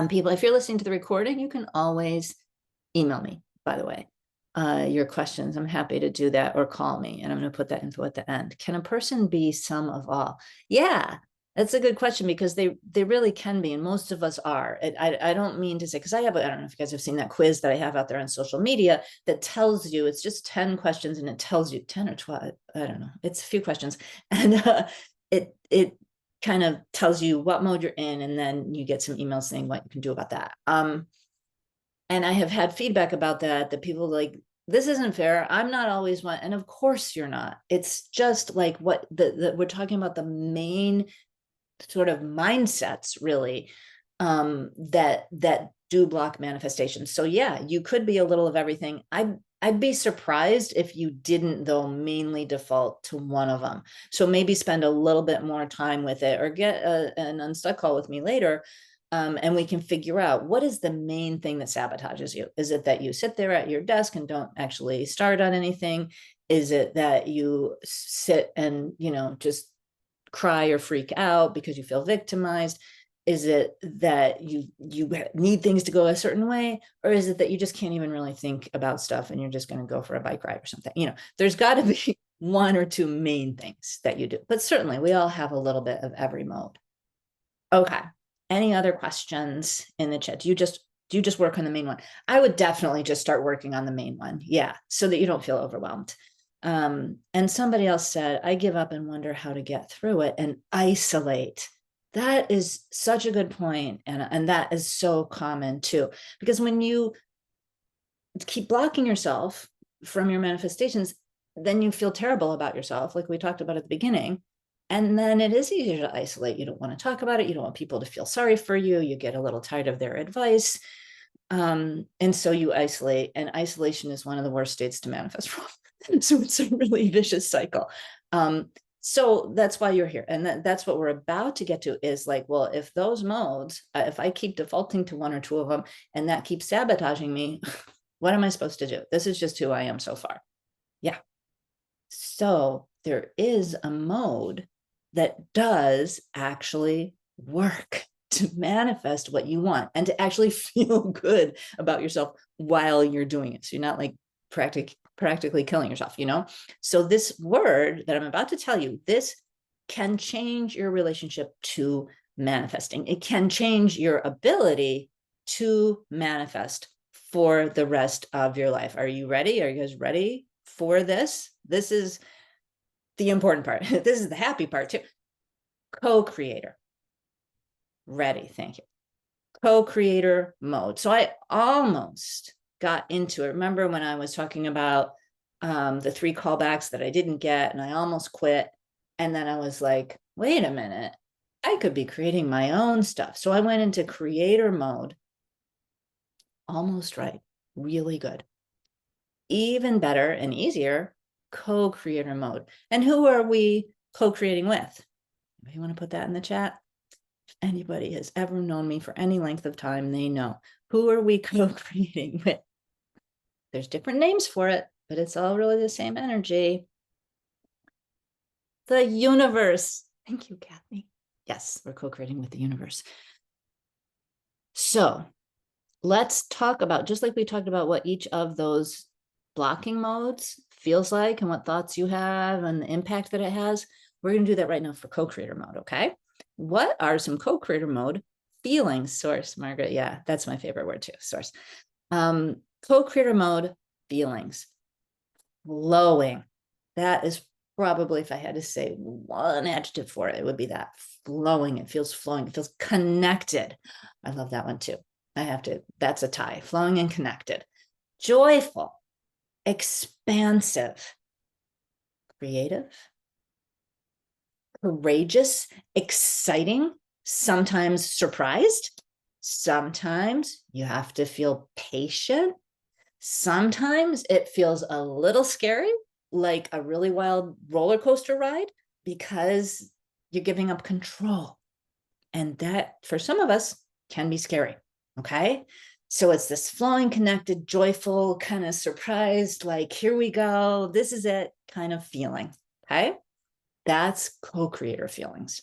S1: People, if you're listening to the recording, you can always email me, by the way, your questions. I'm happy to do that, or call me, and I'm going to put that info at the end. Can a person be some of all? Yeah, that's a good question, because they really can be, and most of us are. I don't mean to say, because I don't know if you guys have seen that quiz that I have out there on social media that tells you, it's just 10 questions, and it tells you 10 or 12, I don't know, it's a few questions, and it kind of tells you what mode you're in, and then you get some emails saying what you can do about that. And I have had feedback about that people like, this isn't fair. I'm not always one. And of course you're not. It's just like what we're talking about, the main sort of mindsets, really, that do block manifestations. So yeah, you could be a little of everything. I'd be surprised if you didn't, though, mainly default to one of them. So maybe spend a little bit more time with it, or get an unstuck call with me later. And we can figure out, what is the main thing that sabotages you? Is it that you sit there at your desk and don't actually start on anything? Is it that you sit and, just cry or freak out because you feel victimized? Is it that you need things to go a certain way? Or is it that you just can't even really think about stuff and you're just going to go for a bike ride or something? There's got to be 1 or 2 main things that you do, but certainly we all have a little bit of every mode. Okay. Any other questions in the chat? Do you just work on the main one? I would definitely just start working on the main one. Yeah. So that you don't feel overwhelmed. And somebody else said, I give up and wonder how to get through it and isolate. That is such a good point. And that is so common too, because when you keep blocking yourself from your manifestations, then you feel terrible about yourself, like we talked about at the beginning. And then it is easier to isolate. You don't want to talk about it. You don't want people to feel sorry for you. You get a little tired of their advice. And so you isolate, and isolation is one of the worst states to manifest from. So it's a really vicious cycle. So that's why you're here. And that's what we're about to get to, is like, well, if those modes, if I keep defaulting to 1 or 2 of them, and that keeps sabotaging me, what am I supposed to do? This is just who I am so far. Yeah. So there is a mode that does actually work to manifest what you want, and to actually feel good about yourself while you're doing it. So you're not like practically killing yourself, So this word that I'm about to tell you, this can change your relationship to manifesting. It can change your ability to manifest for the rest of your life. Are you ready? Are you guys ready for this? This is the important part. This is the happy part too. Co-creator. Ready. Thank you. Co-creator mode. So I almost got into it. Remember when I was talking about the 3 callbacks that I didn't get and I almost quit. And then I was like, wait a minute, I could be creating my own stuff. So I went into creator mode. Almost right. Really good. Even better and easier, co-creator mode. And who are we co-creating with? You want to put that in the chat? If anybody has ever known me for any length of time, they know. Who are we co-creating with? There's different names for it, but it's all really the same energy. The universe. Thank you, Kathy. Yes, we're co-creating with the universe. So let's talk about, just like we talked about what each of those blocking modes feels like and what thoughts you have and the impact that it has. We're going to do that right now for co-creator mode, okay? What are some co-creator mode feelings? Source, Margaret. Yeah, that's my favorite word too, source. Co-creator mode feelings. Flowing. That is probably, if I had to say one adjective for it, it would be that. Flowing. It feels flowing. It feels connected. I love that one too. I have to, that's a tie. Flowing and connected. Joyful. Expansive. Creative. Courageous. Exciting. Sometimes surprised. Sometimes you have to feel patient. Sometimes it feels a little scary, like a really wild roller coaster ride, because you're giving up control. And that, for some of us, can be scary. Okay. So it's this flowing, connected, joyful, kind of surprised, like, here we go, this is it kind of feeling. Okay. That's co-creator feelings.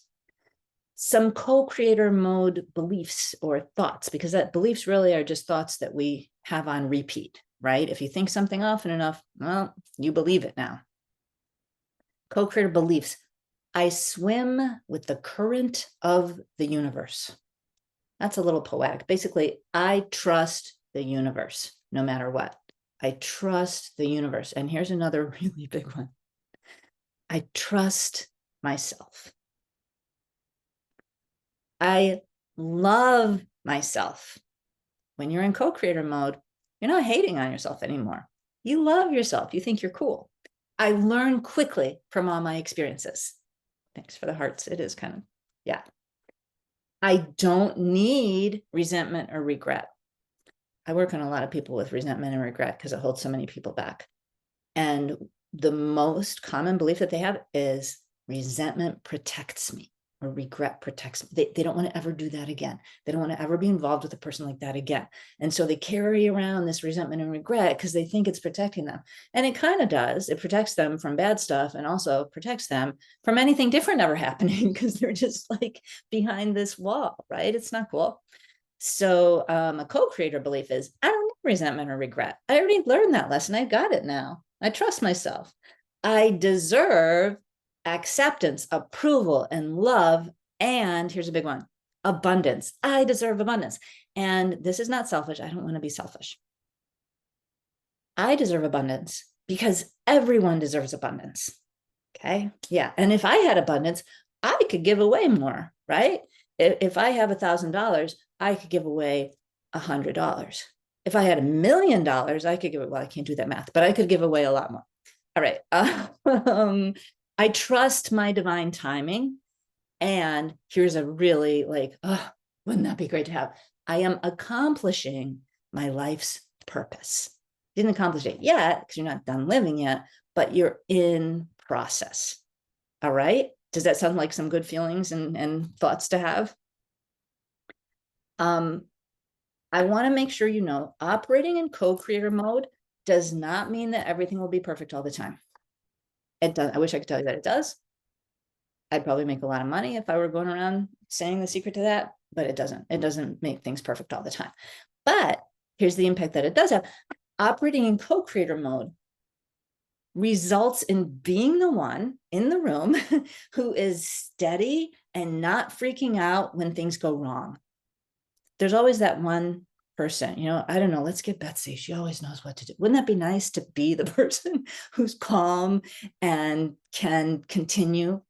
S1: Some co-creator mode beliefs or thoughts, because that beliefs really are just thoughts that we have on repeat, right? If you think something often enough, well, you believe it now. Co-creator beliefs. I swim with the current of the universe. That's a little poetic. Basically, I trust the universe no matter what. I trust the universe. And here's another really big one. I trust myself. I love myself. When you're in co-creator mode, you're not hating on yourself anymore. You love yourself. You think you're cool. I learn quickly from all my experiences. Thanks for the hearts. It is kind of, yeah. I don't need resentment or regret. I work on a lot of people with resentment and regret because it holds so many people back. And the most common belief that they have is resentment protects me, or regret protects me. They don't want to ever do that again. They don't want to ever be involved with a person like that again. And so they carry around this resentment and regret because they think it's protecting them. And it kind of does. It protects them from bad stuff and also protects them from anything different ever happening because they're just like behind this wall, right? It's not cool. So a co-creator belief is, I don't need resentment or regret. I already learned that lesson. I got it now. I trust myself. I deserve acceptance, approval, and love. And here's a big one, abundance. I deserve abundance. And this is not selfish. I don't want to be selfish. I deserve abundance because everyone deserves abundance. Okay. Yeah. And if I had abundance, I could give away more, right? If I have $1,000, I could give away $100. If I had $1 million, I could give it, well, I can't do that math, but I could give away a lot more. All right. I trust my divine timing. And here's a really like, oh, wouldn't that be great to have? I am accomplishing my life's purpose. Didn't accomplish it yet because you're not done living yet, but you're in process. All right. Does that sound like some good feelings and thoughts to have? I want to make sure you know, operating in co-creator mode does not mean that everything will be perfect all the time. It does. I wish I could tell you that it does. I'd probably make a lot of money if I were going around saying the secret to that, but it doesn't. It doesn't make things perfect all the time. But here's the impact that it does have. Operating in co-creator mode results in being the one in the room who is steady and not freaking out when things go wrong. There's always that one person. I don't know, let's get Betsy. She always knows what to do. Wouldn't that be nice to be the person who's calm and can continue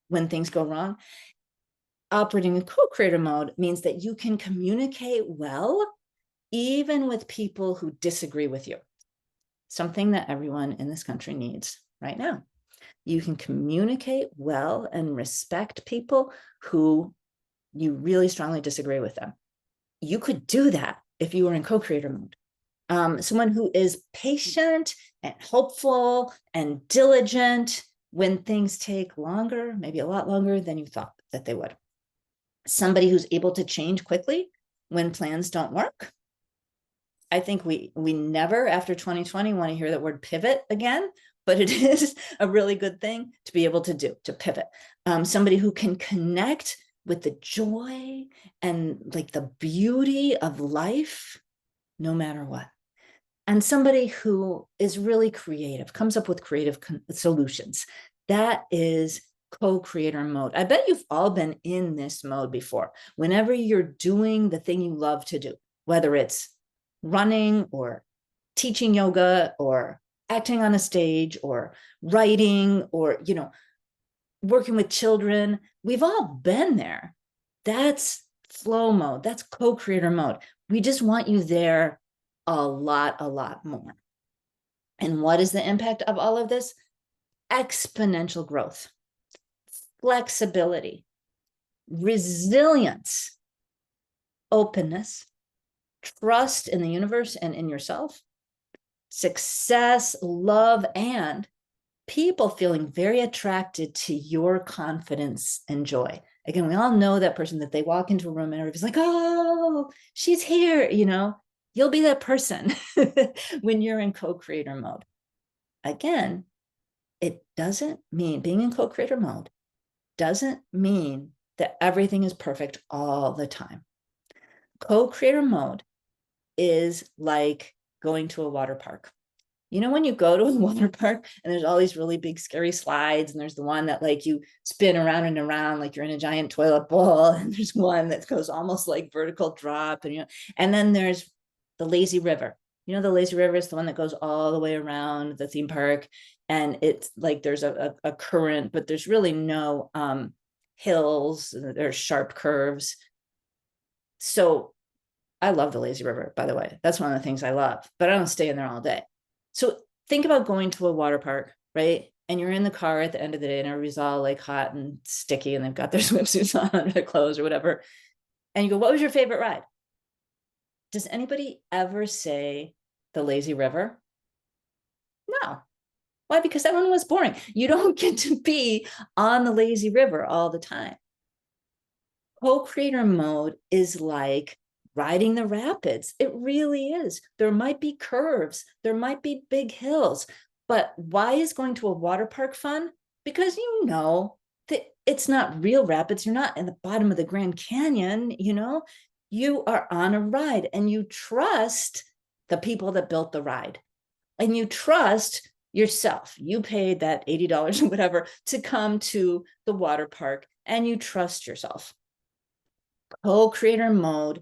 S1: when things go wrong? Operating in co-creator mode means that you can communicate well, even with people who disagree with you. Something that everyone in this country needs right now. You can communicate well and respect people who you really strongly disagree with them. You could do that if you were in co-creator mode. Someone who is patient and hopeful and diligent when things take longer, maybe a lot longer than you thought that they would. Somebody who's able to change quickly when plans don't work. I think we never, after 2020, want to hear that word pivot again, but it is a really good thing to be able to do, to pivot. Somebody who can connect with the joy and like the beauty of life, no matter what. And somebody who is really creative, comes up with creative solutions. That is co-creator mode. I bet you've all been in this mode before. Whenever you're doing the thing you love to do, whether it's running or teaching yoga or acting on a stage or writing or, working with children, we've all been there. That's flow mode. That's co-creator mode. We just want you there a lot more. And what is the impact of all of this? Exponential growth, flexibility, resilience, openness, trust in the universe and in yourself, success, love, and people feeling very attracted to your confidence and joy. Again, we all know that person that they walk into a room and everybody's like, oh, she's here, You'll be that person when you're in co-creator mode. Again, it doesn't mean, being in co-creator mode doesn't mean that everything is perfect all the time. Co-creator mode is like going to a water park. When you go to a water park and there's all these really big scary slides, and there's the one that like you spin around and around like you're in a giant toilet bowl, and there's one that goes almost like vertical drop, and then there's the lazy river. The lazy river is the one that goes all the way around the theme park, and it's like there's a current, but there's really no hills, there's sharp curves. So I love the lazy river, by the way. That's one of the things I love, but I don't stay in there all day. So think about going to a water park, right? And you're in the car at the end of the day and everybody's all like hot and sticky and they've got their swimsuits on under their clothes or whatever. And you go, what was your favorite ride? Does anybody ever say the lazy river? No. Why? Because that one was boring. You don't get to be on the lazy river all the time. Co-creator mode is like riding the rapids. It really is. There might be curves, there might be big hills, but why is going to a water park fun? Because that it's not real rapids. You're not in the bottom of the Grand Canyon, you are on a ride and you trust the people that built the ride and you trust yourself. You paid that $80 or whatever to come to the water park and you trust yourself. Co-creator mode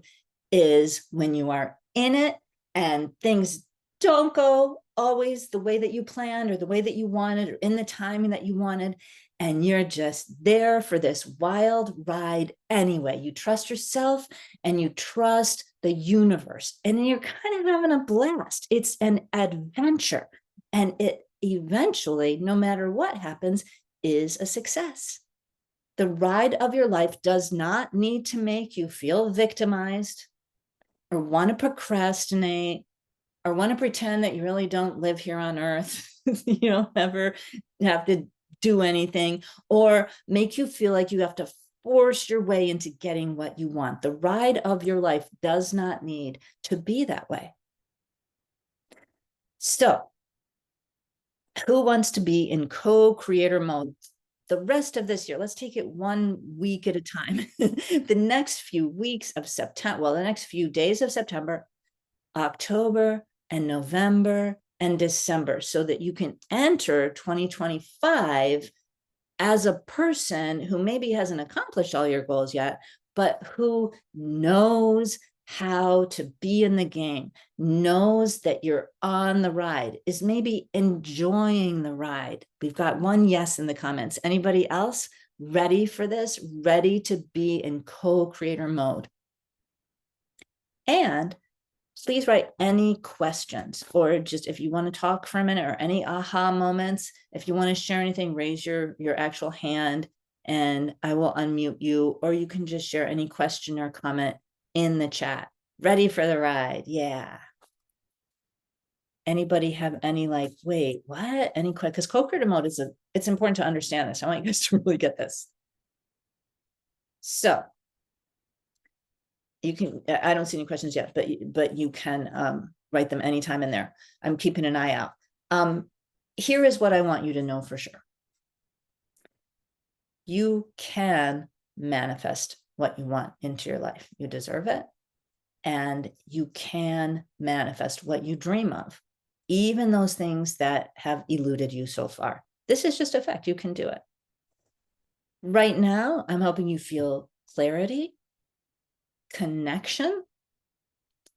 S1: is when you are in it and things don't go always the way that you planned or the way that you wanted or in the timing that you wanted, and you're just there for this wild ride anyway. You trust yourself and you trust the universe, and you're kind of having a blast. It's an adventure, and it eventually, no matter what happens, is a success. The ride of your life does not need to make you feel victimized or want to procrastinate or want to pretend that you really don't live here on earth. You don't ever have to do anything or make you feel like you have to force your way into getting what you want. The ride of your life does not need to be that way. So, who wants to be in co-creator mode the rest of this year? Let's take it 1 week at a time. The next few weeks of September, well, the next few days of September, October and November and December, so that you can enter 2025 as a person who maybe hasn't accomplished all your goals yet, but who knows how to be in the game, knows that you're on the ride, is maybe enjoying the ride. We've got one yes in the comments. Anybody else ready for this? Ready to be in co-creator mode? And please write any questions, or just if you want to talk for a minute, or any aha moments. If you want to share anything, raise your actual hand and I will unmute you, or you can just share any question or comment in the chat. Ready for the ride? Yeah. Anybody have any like, wait, what? Any question? Because co-creator mode is it's important to understand this. I want you guys to really get this. So you can, I don't see any questions yet, but you can write them anytime in there. I'm keeping an eye out. Here is what I want you to know for sure. You can manifest what you want into your life. You deserve it. And you can manifest what you dream of, even those things that have eluded you so far. This is just a fact. You can do it. Right now, I'm helping you feel clarity, connection.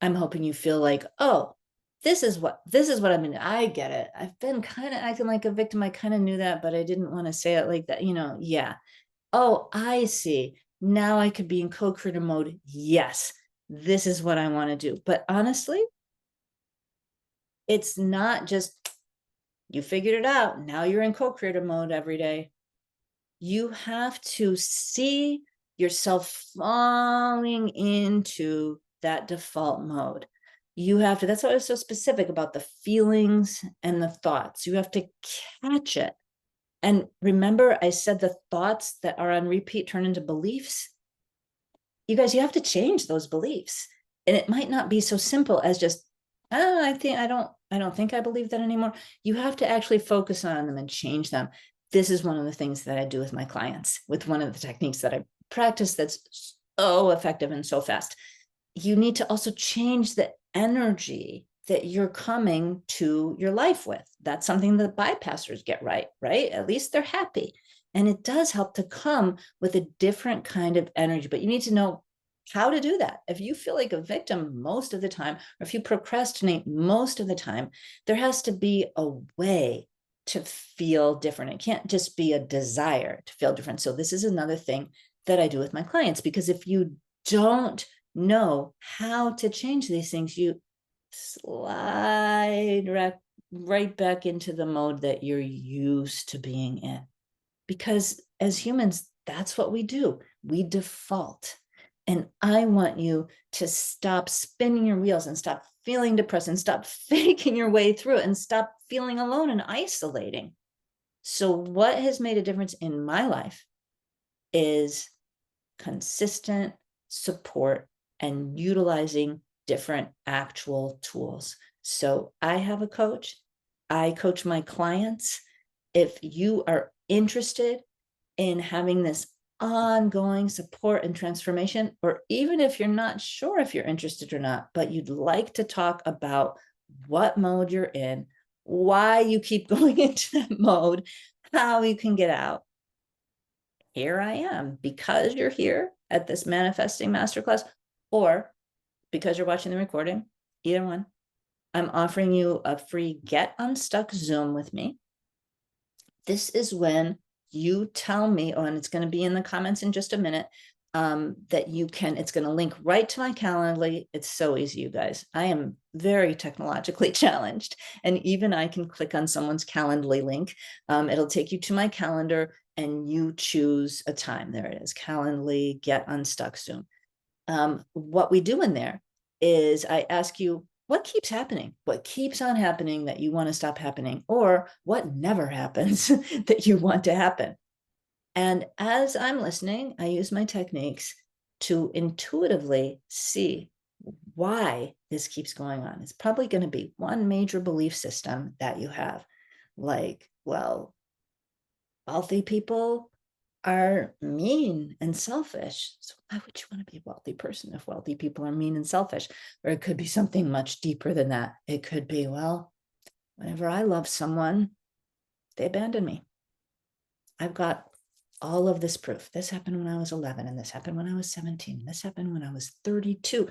S1: I'm hoping you feel like, oh, this is what I mean. I get it. I've been kind of acting like a victim. I kind of knew that, but I didn't want to say it like that. Yeah. Oh, I see. Now I could be in co-creator mode. Yes, this is what I want to do. But honestly, it's not just you figured it out. Now you're in co-creator mode every day. You have to see yourself falling into that default mode. You have to, that's why I was so specific about the feelings and the thoughts. You have to catch it. And remember, I said the thoughts that are on repeat turn into beliefs. You guys, you have to change those beliefs. And it might not be so simple as just, oh, I don't think I believe that anymore. You have to actually focus on them and change them. This is one of the things that I do with my clients, with one of the techniques that I practice that's so effective and so fast. You need to also change the energy that you're coming to your life with. That's something that bypassers get right? At least they're happy. And it does help to come with a different kind of energy, but you need to know how to do that. If you feel like a victim most of the time, or if you procrastinate most of the time, there has to be a way to feel different. It can't just be a desire to feel different. So this is another thing that I do with my clients, because if you don't know how to change these things, you slide right back into the mode that you're used to being in. Because as humans, that's what we do. We default. And I want you to stop spinning your wheels and stop feeling depressed and stop faking your way through it and stop feeling alone and isolating. So what has made a difference in my life is consistent support and utilizing different actual tools. So I have a coach. I coach my clients. If you are interested in having this ongoing support and transformation, or even if you're not sure if you're interested or not, but you'd like to talk about what mode you're in, why you keep going into that mode, how you can get out, here I am. Because you're here at this manifesting masterclass, or because you're watching the recording, either one, I'm offering you a free Get Unstuck Zoom with me. This is when you tell me, and it's going to be in the comments in just a minute, that you can, it's going to link right to my Calendly. It's so easy, you guys. I am very technologically challenged, and even I can click on someone's Calendly link. It'll take you to my calendar and you choose a time. There it is, Calendly, Get Unstuck Zoom. What we do in there is I ask you, what keeps happening? What keeps on happening that you want to stop happening? Or what never happens that you want to happen? And as I'm listening, I use my techniques to intuitively see why this keeps going on. It's probably going to be one major belief system that you have, like, well, wealthy people are mean and selfish. So why would you want to be a wealthy person if wealthy people are mean and selfish? Or it could be something much deeper than that. It could be, well, whenever I love someone, they abandon me. I've got all of this proof. This happened when I was 11, and this happened when I was 17. This happened when I was 32.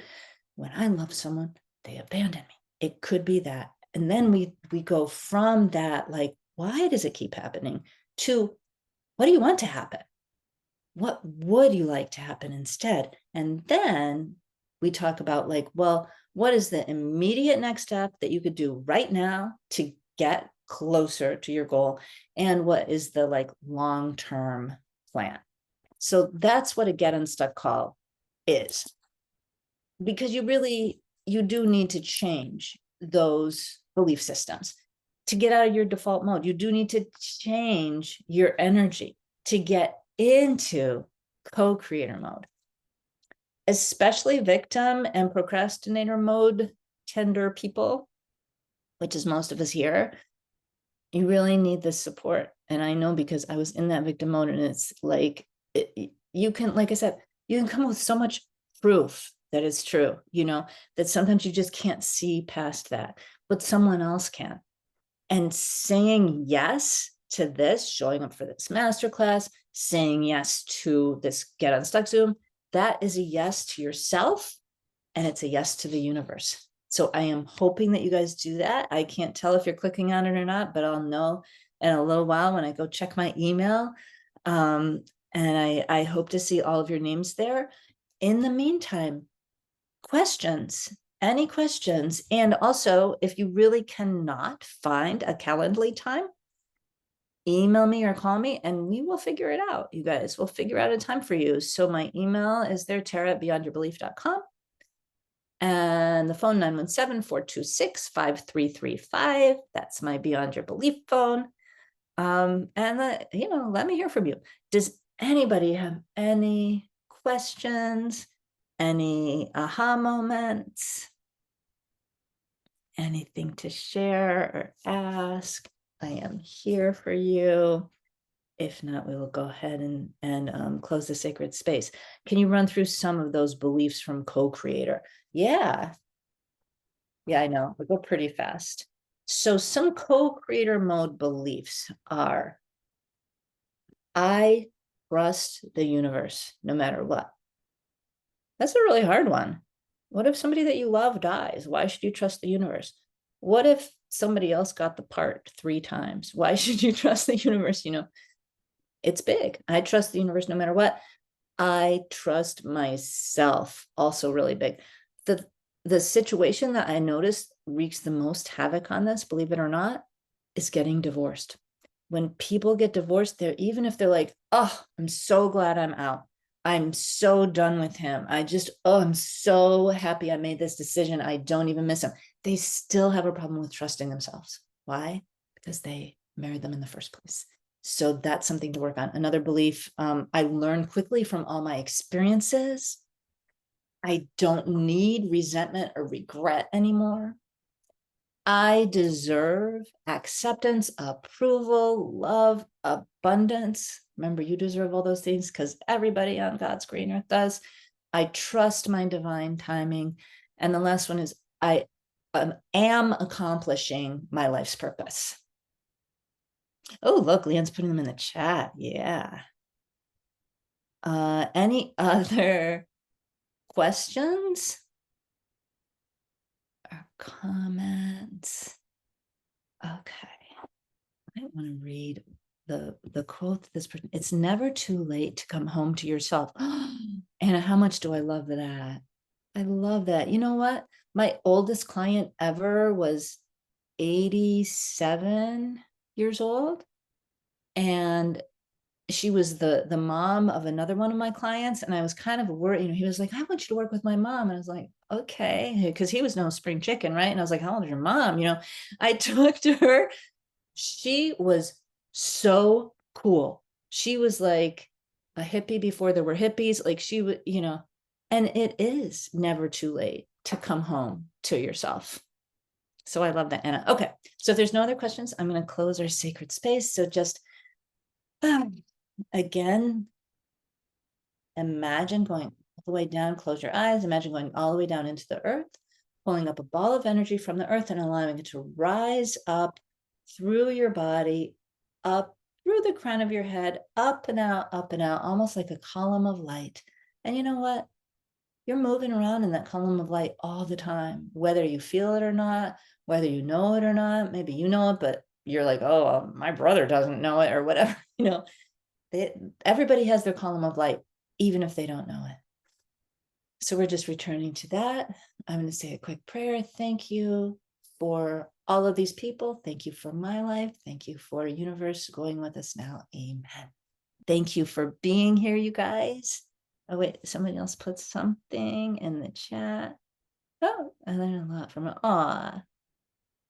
S1: when I love someone, they abandon me. It could be that. And then we go from that, like, why does it keep happening, to what do you want to happen? What would you like to happen instead? And then we talk about, like, well, what is the immediate next step that you could do right now to get closer to your goal? And what is the like long-term plan? So that's what a get unstuck call is, because you do need to change those belief systems to get out of your default mode. You do need to change your energy to get into co-creator mode, especially victim and procrastinator mode tender people, which is most of us here. You really need this support. And I know, because I was in that victim mode, and it's like, you can, like I said, you can come up with so much proof that it's true, that sometimes you just can't see past that, but someone else can. And saying yes to this, showing up for this masterclass, saying yes to this Get Unstuck Zoom, that is a yes to yourself, and it's a yes to the universe. So I am hoping that you guys do that. I can't tell if you're clicking on it or not, but I'll know in a little while when I go check my email. And I hope to see all of your names there. In the meantime, any questions? And also, if you really cannot find a Calendly time, email me or call me and we will figure it out. You guys, we'll figure out a time for you. So my email is there, Tara@beyondyourbelief.com. And the phone, 917-426-5335. That's my Beyond Your Belief phone. And let me hear from you. Does anybody have any questions, any aha moments, anything to share or ask? I am here for you. If not, we will go ahead and close the sacred space. Can you run through some of those beliefs from co-creator? Yeah, I know, we go pretty fast. So some co-creator mode beliefs are, I trust the universe no matter what. That's a really hard one. What if somebody that you love dies? Why should you trust the universe? What if somebody else got the part 3 times? Why should you trust the universe? It's big. I trust the universe no matter what. I trust myself, also really big. The situation that I noticed wreaks the most havoc on this, believe it or not, is getting divorced. When people get divorced, even if they're like, oh, I'm so glad I'm out. I'm so done with him. I'm so happy I made this decision. I don't even miss him. They still have a problem with trusting themselves. Why? Because they married them in the first place. So that's something to work on. Another belief, I learned quickly from all my experiences. I don't need resentment or regret anymore. I deserve acceptance, approval, love, abundance. Remember, you deserve all those things because everybody on God's green earth does. I trust my divine timing. And the last one is, I am accomplishing my life's purpose. Oh, look, Leanne's putting them in the chat. Yeah. Any other questions or comments? Okay. I want to read the quote that this person, it's never too late to come home to yourself. Anna, how much do I love that? I love that. You know what? My oldest client ever was 87 years old. And she was the mom of another one of my clients. And I was kind of worried, he was like, I want you to work with my mom. And I was like, okay, because he was no spring chicken, right? And I was like, how old is your mom? I talked to her. She was so cool. She was like a hippie before there were hippies. Like she would, and it is never too late to come home to yourself. So I love that, Anna. Okay. So if there's no other questions, I'm going to close our sacred space. So just again, imagine going all the way down, close your eyes, imagine going all the way down into the earth, pulling up a ball of energy from the earth and allowing it to rise up through your body, up through the crown of your head, up and out, almost like a column of light. And you know what? you're moving around in that column of light all the time, whether you feel it or not, whether you know it or not. Maybe you know it, but you're like, oh, my brother doesn't know it or whatever. Everybody has their column of light, even if they don't know it. So we're just returning to that. I'm going to say a quick prayer. Thank you for all of these people. Thank you for my life. Thank you for universe going with us now. Amen. Thank you for being here, you guys. Oh, wait, somebody else put something in the chat. Oh, I learned a lot from it. Aw.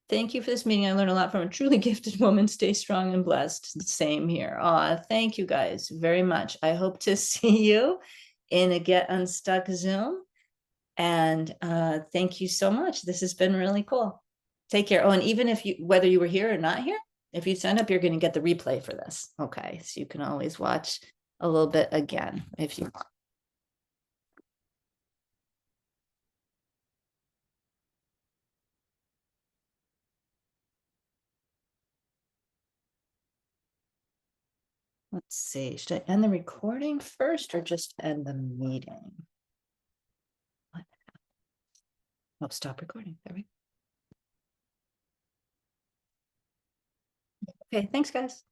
S1: Thank you for this meeting. I learned a lot from a truly gifted woman. Stay strong and blessed. Same here. Aw, thank you guys very much. I hope to see you in a Get Unstuck Zoom. And thank you so much. This has been really cool. Take care. Oh, and even if whether you were here or not here, if you sign up, you're going to get the replay for this. Okay, so you can always watch a little bit again if you want. Let's see, should I end the recording first or just end the meeting? Oh, stop recording. There we go. Okay, thanks, guys.